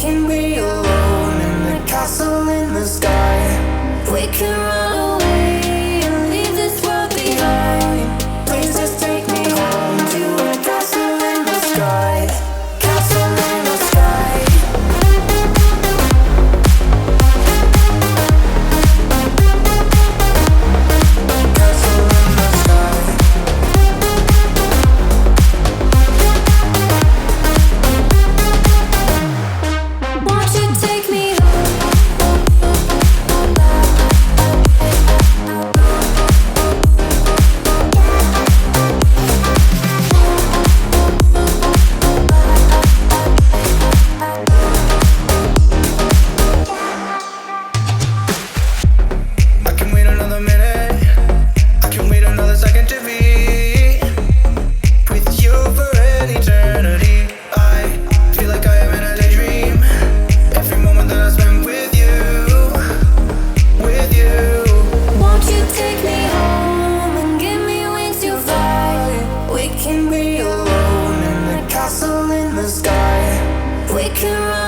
can be alone in the castle in the sky. We can run away and leave this world behind. Please just take me home to a castle in the sky. Castle in the sky. Castle in the sky. Won't you take me I can wait another minute. I can wait another second to be with you for an eternity. I feel like I am in a daydream. Every moment that I spend with you, with you. Won't you take me home and give me wings to fly? We can be alone in the castle in the sky. We can run